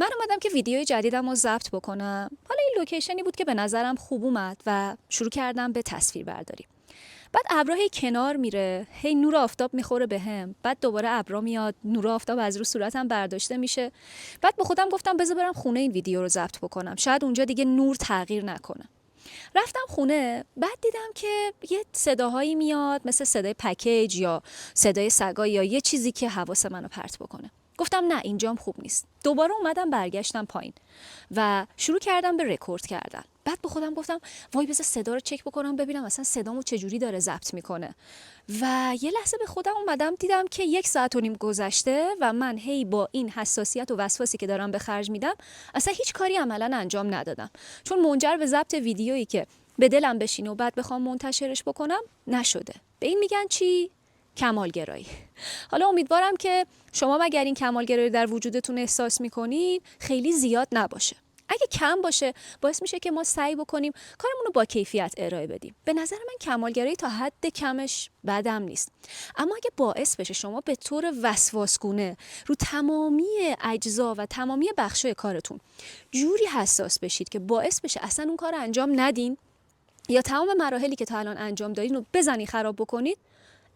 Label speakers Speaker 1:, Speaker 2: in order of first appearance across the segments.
Speaker 1: من اومدم که ویدیوی جدیدم رو ضبط بکنم. حالا این لوکیشنی بود که به نظرم خوب اومد و شروع کردم به تصویر برداری. بعد ابرها هی کنار میره، هی نور آفتاب میخوره بهم، بعد دوباره ابرا میاد، نور آفتاب از رو صورتم برداشته میشه. بعد به خودم گفتم بذار برم خونه این ویدیو رو ضبط بکنم، شاید اونجا دیگه نور تغییر نکنه. رفتم خونه، بعد دیدم که یه صداهایی میاد مثل صدای پکیج یا صدای سگا یا یه چیزی که حواس منو پرت بکنه. گفتم نه اینجام خوب نیست. دوباره اومدم برگشتم پایین و شروع کردم به رکورد کردن. بعد به خودم گفتم وای بذار صدا رو چک بکنم ببینم اصلا صدامو چجوری داره ضبط میکنه. و یه لحظه به خودم اومدم دیدم که 1 ساعت و نیم گذشته و من هی با این حساسیت و وسواسی که دارم به خرج میدم اصلا هیچ کاری عملا انجام ندادم، چون منجر به ضبط ویدیویی که به دلم بشینه و بعد بخوام منتشرش بکنم نشده. به این میگن چی؟ کمالگرایی. حالا امیدوارم که شما مگر این کمالگرایی در وجودتون احساس میکنید خیلی زیاد نباشه. اگه کم باشه باعث میشه که ما سعی بکنیم کارمون رو با کیفیت ارائه بدیم. به نظر من کمالگرایی تا حد کمش بدم نیست، اما اگه باعث بشه شما به طور وسواسگونه رو تمامی اجزا و تمامی بخشای کارتون جوری حساس بشید که باعث بشه اصلا اون کار انجام ندین یا تمام مراحلی که تا الان انجام دادین رو بزنی خراب بکنید،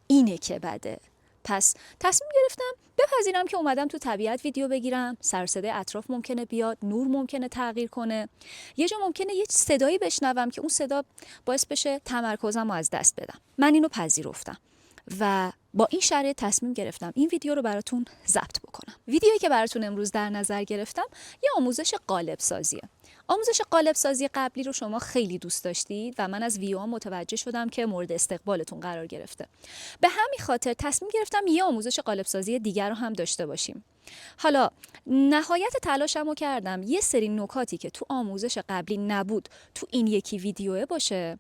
Speaker 1: اینه که بده. پس تصمیم گرفتم بپذیرم که اومدم تو طبیعت ویدیو بگیرم. سر صدای اطراف ممکنه بیاد، نور ممکنه تغییر کنه، یه جا ممکنه یه صدایی بشنوم که اون صدا باعث بشه تمرکزم رو از دست بدم. من اینو پذیرفتم و با این شرایط تصمیم گرفتم این ویدیو رو براتون ضبط بکنم. ویدیویی که براتون امروز در نظر گرفتم یه آموزش قالب سازیه. آموزش قالب سازی قبلی رو شما خیلی دوست داشتید و من از ویدیوها متوجه شدم که مورد استقبالتون قرار گرفته. به همین خاطر تصمیم گرفتم یه آموزش قالب سازی دیگر رو هم داشته باشیم. حالا نهایت تلاشمو کردم یه سری نکاتی که تو آموزش قبلی نبود تو این یکی ویدیوه باشه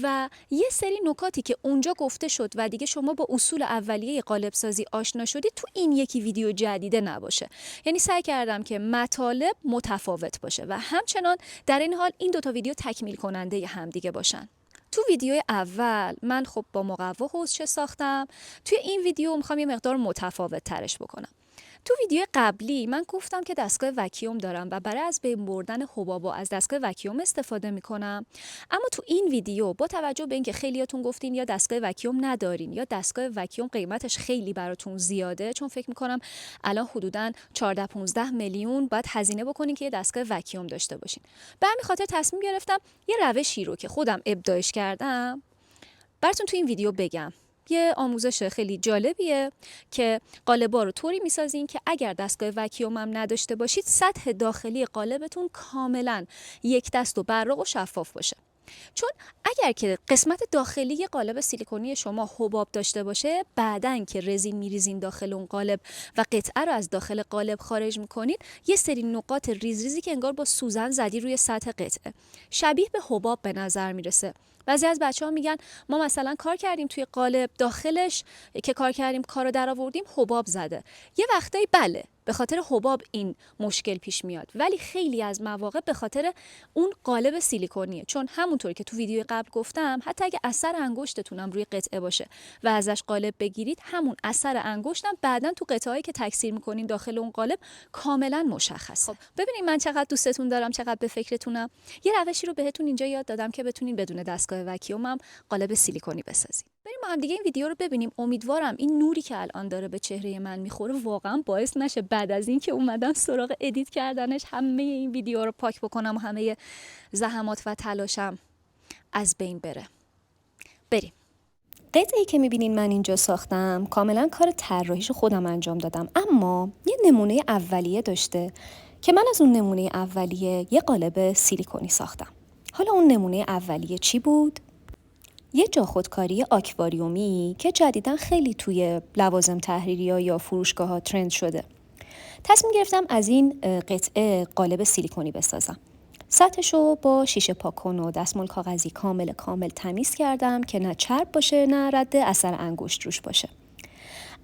Speaker 1: و یه سری نکاتی که اونجا گفته شد و دیگه شما با اصول اولیه قالب سازی آشنا شدید تو این یکی ویدیو جدیده نباشه. یعنی سعی کردم که مطالب متفاوت باشه و همچنان در این حال این دوتا ویدیو تکمیل کننده همدیگه باشن. تو ویدیو اول من خب با مقوا حوضچه ساختم، توی این ویدیو میخوام یه مقدار متفاوت ترش بکنم. تو ویدیو قبلی من گفتم که دستگاه وکیوم دارم و برای از بین بردن حبابا از دستگاه وکیوم استفاده میکنم. اما تو این ویدیو با توجه به اینکه خیلیاتون گفتین یا دستگاه وکیوم ندارین یا دستگاه وکیوم قیمتش خیلی براتون زیاده، چون فکر میکنم الان حدوداً 14-15 میلیون باید هزینه بکنین که یه دستگاه وکیوم داشته باشین. به همین خاطر تصمیم گرفتم یه روشی رو که خودم ابداعش کردم براتون تو این ویدیو بگم. یه آموزش خیلی جالبیه که قالبا رو طوری میسازین که اگر دستگاه وکیوم هم نداشته باشید سطح داخلی قالبتون کاملا یک دست و براق و شفاف باشه. چون اگر که قسمت داخلی قالب سیلیکونی شما حباب داشته باشه، بعدن که رزین میریزین داخل اون قالب و قطعه رو از داخل قالب خارج میکنین، یه سری نقاط ریز ریزی که انگار با سوزن زدی روی سطح قطعه شبیه به حباب به نظر میرسه. بعضی از بچه‌ها میگن ما مثلا کار کردیم توی قالب، داخلش که کار کردیم کارو در آوردیم حباب زده. یه وقتایی بله به خاطر حباب این مشکل پیش میاد، ولی خیلی از مواقع به خاطر اون قالب سیلیکونیه. چون همونطوری که تو ویدیو قبل گفتم حتی اگه اثر انگشتتونم روی قطعه باشه و ازش قالب بگیرید، همون اثر انگشتم بعدن تو قطعه‌ای که تکثیر میکنین داخل اون قالب کاملا مشخصه. خب ببینید من چقدر دوستتون دارم، چقدر به فکرتونم. یه روشی رو بهتون اینجا یاد دادم که بتونین بدون دستگاه وکیوم هم قالب سیلیکونی بسازید. بریم ما هم دیگه این ویدیو رو ببینیم. امیدوارم این نوری که الان داره به چهره من میخوره واقعا باعث نشه بعد از این که اومدم سراغ ادیت کردنش همه این ویدیو رو پاک بکنم و همه زحمات و تلاشم از بین بره. بریم. قطعه‌ای که میبینین من اینجا ساختم کاملا کار طراحیشو خودم انجام دادم، اما یه نمونه اولیه داشته که من از اون نمونه اولیه یه قالب سیلیکونی ساختم. حالا اون نمونه اولیه چی بود؟ یه جا خودکاری آکواریومی که جدیداً خیلی توی لوازم تحریری‌ها یا فروشگاه‌ها ترند شده. تصمیم گرفتم از این قطعه قالب سیلیکونی بسازم. سطحشو با شیشه پاکن و دستمال کاغذی کامل تمیز کردم که نه چرب باشه نه رد اثر انگشت روش باشه.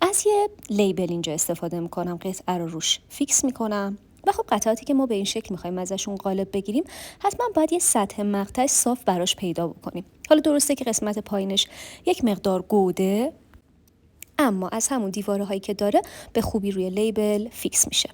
Speaker 1: از یه لیبل اینجا استفاده میکنم، قطعه رو روش فیکس میکنم و خب قطعاتی که ما به این شکل میخوایم ازشون قالب بگیریم حتما باید یه سطح مقطع صاف براش پیدا بکنیم. حالا درسته که قسمت پایینش یک مقدار گوده، اما از همون دیواره هایی که داره به خوبی روی لیبل فیکس میشه.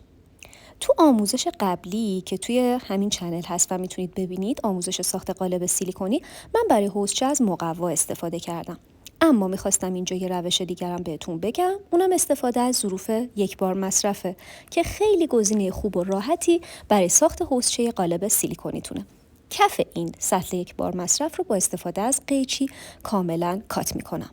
Speaker 1: تو آموزش قبلی که توی همین چنل هست و میتونید ببینید، آموزش ساخت قالب سیلیکونی، من برای حوضچه از مقوا استفاده کردم. اما میخواستم اینجا یه روش دیگرم بهتون بگم، اونم استفاده از ظروف یک بار مصرفه که خیلی گزینه خوب و راحتی برای ساخت حوضچه قالب سیلیکونی تونه. کف این سطل یک بار مصرف رو با استفاده از قیچی کاملا کات میکنم.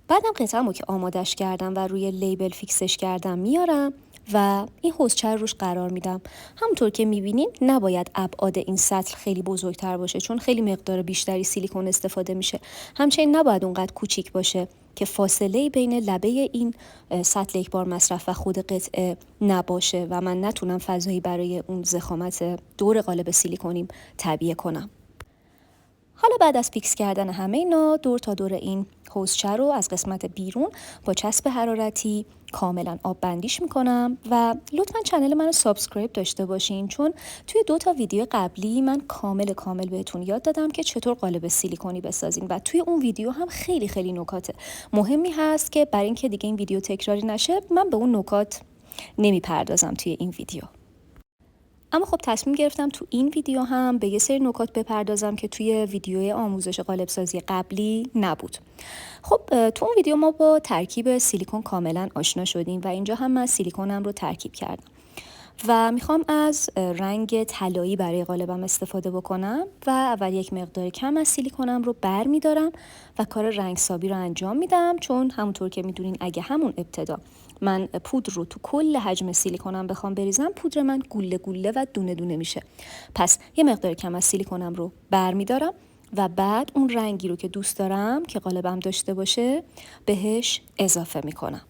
Speaker 1: بعدم قطعه‌مو که آمادش کردم و روی لیبل فیکسش کردم میارم و این حوضچه رو روش قرار میدم. همونطور که میبینین نباید ابعاد این سطل خیلی بزرگتر باشه چون خیلی مقدار بیشتری سیلیکون استفاده میشه. همچنین نباید اونقدر کوچیک باشه که فاصله بین لبه این سطل یک بار مصرف و خود قطعه نباشه و من نتونم فضایی برای اون ضخامت دور قالب سیلیکونیم تعبیه کنم. حالا بعد از فیکس کردن همه اینا، دور تا دور این حوضچه رو از قسمت بیرون با چسب حرارتی کاملا آب بندیش میکنم و لطفا چنل منو سابسکرایب داشته باشین چون توی 2 ویدیو قبلی من کامل بهتون یاد دادم که چطور قالب سیلیکونی بسازین و توی اون ویدیو هم خیلی نکات مهمی هست که برای اینکه دیگه این ویدیو تکراری نشه من به اون نکات نمیپردازم توی این ویدیو. اما خب تصمیم گرفتم تو این ویدیو هم به یه سری نکات بپردازم که توی ویدیوی آموزش قالب سازی قبلی نبود. خب تو اون ویدیو ما با ترکیب سیلیکون کاملا آشنا شدیم و اینجا هم من سیلیکونم رو ترکیب کردم و میخوام از رنگ طلایی برای قالبم استفاده بکنم و اول یک مقدار کم از سیلیکونم رو بر میدارم و کار رنگسابی رو انجام میدم چون همونطور که میدونین اگه همون ابتدا من پودر رو تو کل حجم سیلیکونم بخوام بریزم، پودر من گوله و دونه میشه. پس یه مقدار کم از سیلیکونم رو بر میدارم و بعد اون رنگی رو که دوست دارم که قالبم داشته باشه بهش اضافه میکنم.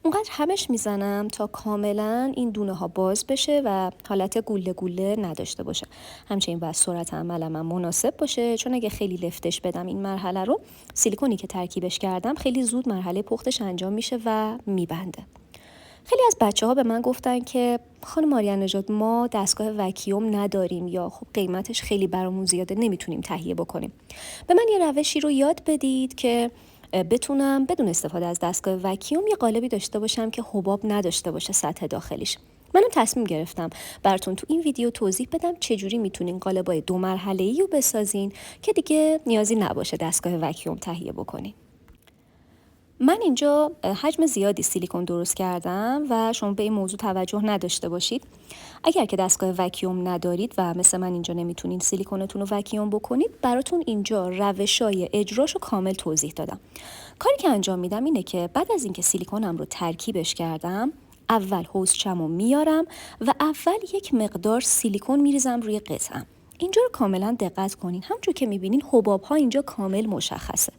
Speaker 1: اونقدر همش میزنم تا کاملا این دونه ها باز بشه و حالت گوله نداشته باشه. همچنین باید سرعت عملم هم مناسب باشه چون اگه خیلی لفتش بدم این مرحله رو، سیلیکونی که ترکیبش کردم خیلی زود مرحله پختش انجام میشه و میبنده. خیلی از بچه‌ها به من گفتن که خانم آریان نژاد ما دستگاه وکیوم نداریم یا خب قیمتش خیلی برامون زیاده نمیتونیم تهیه بکنیم. به من یه روشی رو یاد بدید که بتونم بدون استفاده از دستگاه وکیوم یه قالبی داشته باشم که حباب نداشته باشه سطح داخلیش. منم تصمیم گرفتم براتون تو این ویدیو توضیح بدم چجوری میتونین قالبای 2 مرحله‌ای رو بسازین که دیگه نیازی نباشه دستگاه وکیوم تهیه بکنین. من اینجا حجم زیادی سیلیکون درست کردم و شما به این موضوع توجه نداشته باشید. اگر که دستگاه وکیوم ندارید و مثل من اینجا نمیتونین سیلیکونتون رو وکیوم بکنید، براتون اینجا روشای اجراشو کامل توضیح دادم. کاری که انجام میدم اینه که بعد از اینکه سیلیکونم رو ترکیبش کردم، اول حوضچه‌مو میارم و اول یک مقدار سیلیکون میریزم روی قطعه‌ام. اینجا رو کاملا دقت کنین. همونجور که میبینین حباب‌ها اینجا کامل مشخصه.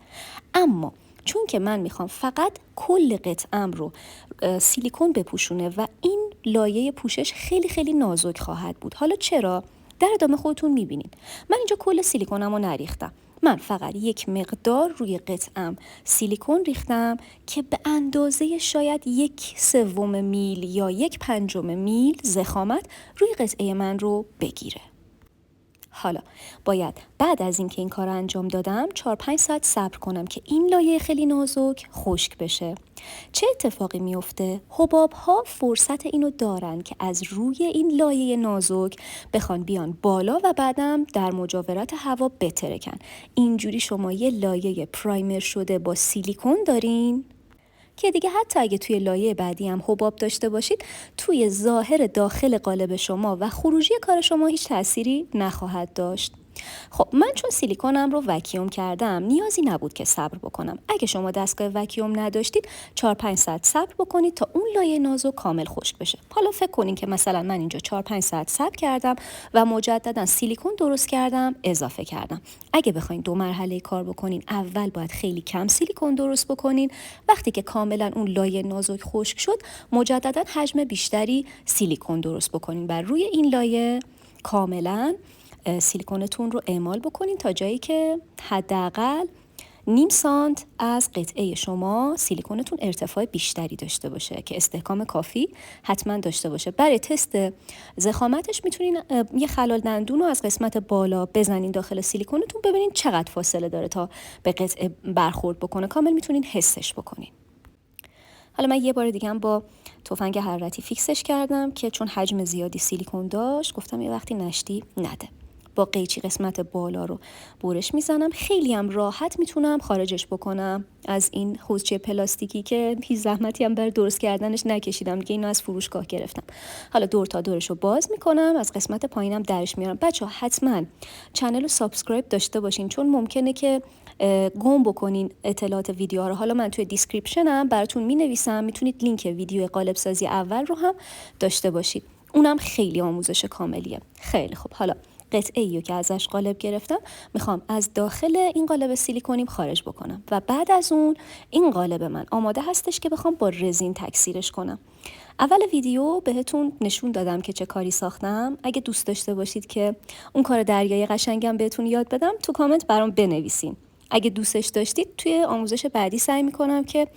Speaker 1: اما چون که من میخوام فقط کل قطعه‌ام رو سیلیکون بپوشونه و این لایه پوشش خیلی نازک خواهد بود. حالا چرا؟ در ادامه خودتون میبینین. من اینجا کل سیلیکونم رو نریختم. من فقط یک مقدار روی قطعه‌ام سیلیکون ریختم که به اندازه شاید 1/3 میل یا 1/5 میل ضخامت روی قطعه من رو بگیره. حالا باید بعد از اینکه این کار رو انجام دادم 4-5 ساعت صبر کنم که این لایه خیلی نازک خشک بشه. چه اتفاقی میفته؟ حباب ها فرصت اینو دارن که از روی این لایه نازک بخوان بیان بالا و بعدم در مجاورت هوا بترکن. اینجوری شما یه لایه پرایمر شده با سیلیکون دارین که دیگه حتی اگه توی لایه بعدی هم حباب داشته باشید، توی ظاهر داخل قالب شما و خروجی کار شما هیچ تأثیری نخواهد داشت. خب من چون سیلیکونم رو وکیوم کردم نیازی نبود که صبر بکنم. اگه شما دستگاه وکیوم نداشتید 4-5 ساعت صبر بکنید تا اون لایه نازک کامل خشک بشه. حالا فکر کنین که مثلا من اینجا 4-5 ساعت صبر کردم و مجددا سیلیکون درست کردم اضافه کردم. اگه بخواین 2 مرحله کار بکنین، اول باید خیلی کم سیلیکون درست بکنین. وقتی که کاملا اون لایه نازک خشک شد مجددا حجم بیشتری سیلیکون درست بکنین و روی این لایه کاملا سیلیکونتون رو اعمال بکنین تا جایی که حداقل نیم سانت از قطعه شما سیلیکونتون ارتفاع بیشتری داشته باشه که استحکام کافی حتما داشته باشه. برای تست ضخامتش میتونین یه خلال دندون رو از قسمت بالا بزنین داخل سیلیکونتون، ببینین چقدر فاصله داره تا به قطعه برخورد بکنه. کامل میتونین حسش بکنین. حالا من یه بار دیگه هم با تفنگ حرارتی فیکسش کردم که چون حجم زیادی سیلیکون داشت گفتم یه وقتی نشتی نده. با قیچی قسمت بالا رو برش میزنم. خیلی هم راحت میتونم خارجش بکنم از این حوضچه پلاستیکی که هیچ زحمتی هم برای درست کردنش نکشیدم دیگه، اینو از فروشگاه گرفتم. حالا دور تا دورش رو باز میکنم، از قسمت پایینم درش میارم. بچه ها حتما چنل رو سابسکرایب داشته باشین چون ممکنه که گم بکنین اطلاعات ویدیوها رو. حالا من توی دیسکریپشنم براتون مینویسم، میتونید لینک ویدیو قالب سازی اول رو هم داشته باشید، اونم خیلی آموزش کاملیه. خیلی خوب، حالا قطعه‌ای که ازش قالب گرفتم میخوام از داخل این قالب سیلیکونیم خارج بکنم و بعد از اون این قالب من آماده هستش که بخوام با رزین تکثیرش کنم. اول ویدیو بهتون نشون دادم که چه کاری ساختم. اگه دوست داشته باشید که اون کار دریایی قشنگم بهتون یاد بدم تو کامنت برام بنویسین. اگه دوستش داشتید توی آموزش بعدی سعی میکنم که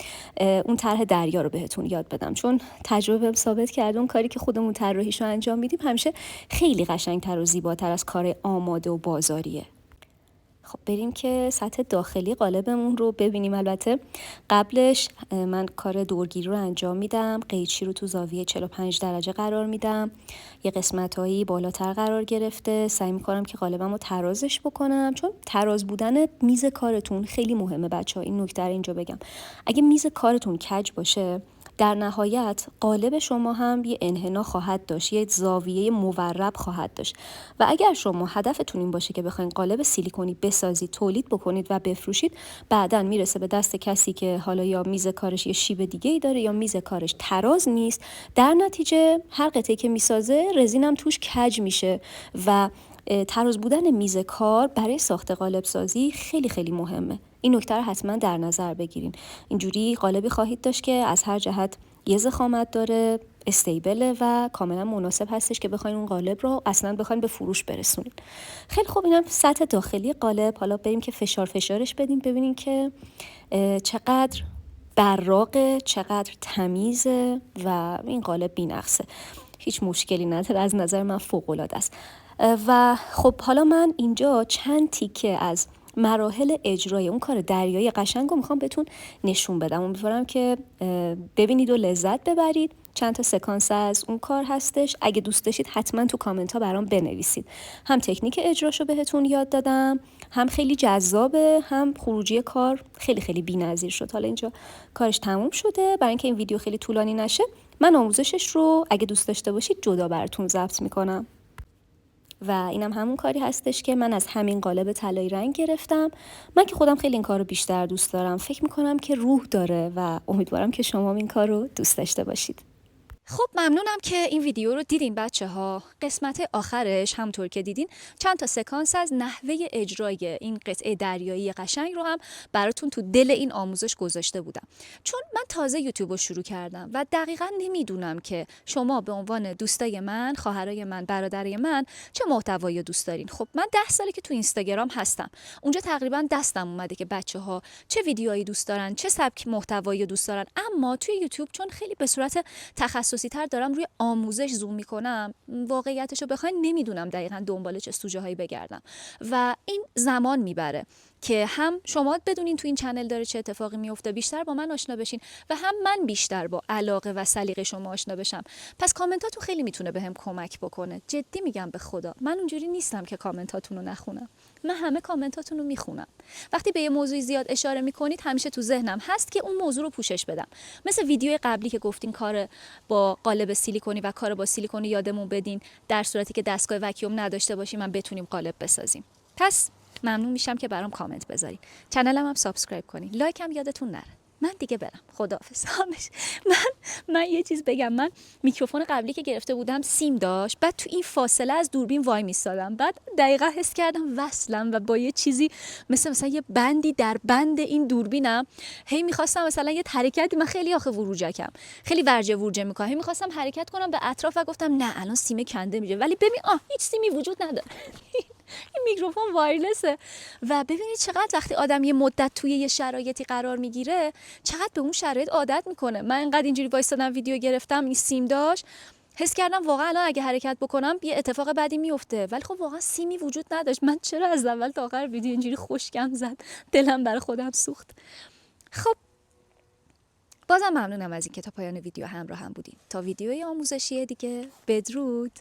Speaker 1: اون طرح دریا رو بهتون یاد بدم، چون تجربه ثابت کرده اون کاری که خودمون طراحیشو انجام میدیم همیشه خیلی قشنگتر و زیباتر از کار آماده و بازاریه. خب بریم که سطح داخلی قالبمون رو ببینیم. البته قبلش من کار دورگیری رو انجام میدم، قیچی رو تو زاویه 45 درجه قرار میدم، یه قسمتایی بالاتر قرار گرفته. سعی میکنم که قالبم رو ترازش بکنم، چون تراز بودن میز کارتون خیلی مهمه بچه ها. این نکته رو اینجا بگم، اگه میز کارتون کج باشه در نهایت قالب شما هم یه انحنا خواهد داشت، یه زاویه مورب خواهد داشت و اگر شما هدفتون این باشه که بخواید قالب سیلیکونی بسازید، تولید بکنید و بفروشید، بعداً میرسه به دست کسی که حالا یا میز کارش یه شیب دیگه‌ای داره یا میز کارش تراز نیست. در نتیجه هر قطعه‌ای که میسازه رزینم توش کج میشه و تراز بودن میز کار برای ساخت قالب سازی خیلی خیلی مهمه. این نکته رو حتما در نظر بگیرین. اینجوری قالبی خواهید داشت که از هر جهت یه ضخامت داره، استیبله و کاملا مناسب هستش که بخواین اون قالب رو اصلا بخواین به فروش برسونین. خیلی خوب، اینم سطح داخلی قالب. حالا بریم که فشارش بدیم ببینین که چقدر براقه، چقدر تمیزه و این قالب بی‌نقصه، هیچ مشکلی نداره، از نظر من فوق‌العاده است. و خب حالا من اینجا چند تیکه از مراحل اجرای اون کار دریایی قشنگ رو میخوام بهتون نشون بدم. امیدوارم که ببینید و لذت ببرید. چند تا سکانس از اون کار هستش، اگه دوست داشتید حتما تو کامنت ها برام بنویسید. هم تکنیک اجراشو بهتون یاد دادم، هم خیلی جذابه، هم خروجی کار خیلی خیلی بی‌نظیر شد. حالا اینجا کارش تموم شده. برای اینکه این ویدیو خیلی طولانی نشه من آموزشش رو اگه دوست داشته باشید جدا براتون ضبط میکنم. و اینم همون کاری هستش که من از همین قالب طلایی رنگ گرفتم. من که خودم خیلی این کار رو بیشتر دوست دارم، فکر میکنم که روح داره و امیدوارم که شما این کار رو دوست داشته باشید. خب ممنونم که این ویدیو رو دیدین بچه ها. قسمت آخرش همونطور که دیدین چند تا سکانس از نحوه اجرای این قطعه دریایی قشنگ رو هم براتون تو دل این آموزش گذاشته بودم، چون من تازه یوتیوب رو شروع کردم و دقیقا نمیدونم که شما به عنوان دوستای من، خواهرای من، برادرای من چه محتوایی دوست دارین. خب من 10 ساله که تو اینستاگرام هستم، اونجا تقریبا دستم اومده که بچه ها چه ویدیوهایی دوست دارن، چه سبک محتوایی دوست دارن. اما توی یوتیوب چون خیلی به صورت تخصصی تر دارم روی آموزش زوم میکنم، واقعیتش رو بخواین نمیدونم دقیقاً دنبال چه سوژه هایی بگردم و این زمان میبره که هم شما بدونین تو این چنل داره چه اتفاقی میفته، بیشتر با من آشنا بشین و هم من بیشتر با علاقه و سلیقه شما آشنا بشم. پس کامنتاتون خیلی میتونه بهم کمک بکنه. جدی میگم به خدا، من اونجوری نیستم که کامنتاتون رو نخونم. من همه کامنتاتون رو میخونم. وقتی به یه موضوعی زیاد اشاره میکنید همیشه تو ذهنم هست که اون موضوع رو پوشش بدم. مثل ویدیو قبلی که گفتین کار با قالب سیلیکونی و کار با سیلیکونی یادمون بدین، در صورتی که دستگاه وکیوم نداشته باشیم من بتونیم قالب بسازیم. پس ممنون میشم که برام کامنت بذارین. چنلم هم سابسکرایب کنین. لایک هم یادتون نره. من دیگه برم. خداحافظ. من یه چیز بگم. من میکروفون قبلی که گرفته بودم سیم داشت، بعد تو این فاصله از دوربین وای میستادم، بعد دقیقاً حس کردم وصلم و با یه چیزی مثلا یه بندی در بند این دوربینم، هی میخواستم مثلا یه حرکتی، من خیلی آخه وروجکم، خیلی ورجه میکنم، هی میخواستم حرکت کنم به اطراف و گفتم نه الان سیم کنده میشه، ولی ببین هیچ سیمی وجود نداره. این میکروفون وایرلسه. و ببینید چقدر وقتی آدم یه مدت توی یه شرایطی قرار میگیره چقدر به اون شرایط عادت میکنه. من اینقدر اینجوری وایسادم ویدیو گرفتم، این سیم داشت، حس کردم واقعا الان اگه حرکت بکنم یه اتفاق بدی میفته، ولی خب واقعا سیمی وجود نداشت. من چرا از اول تا آخر ویدیو اینجوری خشکم زد، دلم بر خودم سوخت. خب بازم ممنونم از اینکه تا پایان ویدیو همراه هم بودین. تا ویدیوی آموزشی دیگه، بدرود.